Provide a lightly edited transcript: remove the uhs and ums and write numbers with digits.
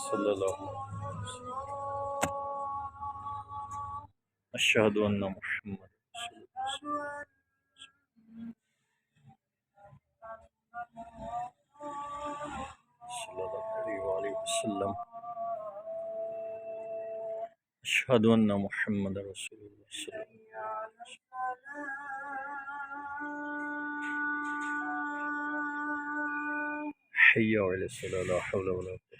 सल्लल्लाहु अशहदु अन्ना मुहम्मद सल्लल्लाहु अलैहि वसल्लम अशहदु अन्ना मुहम्मद रसूलुल्लाह हय्या अला सलाह ला हौला वला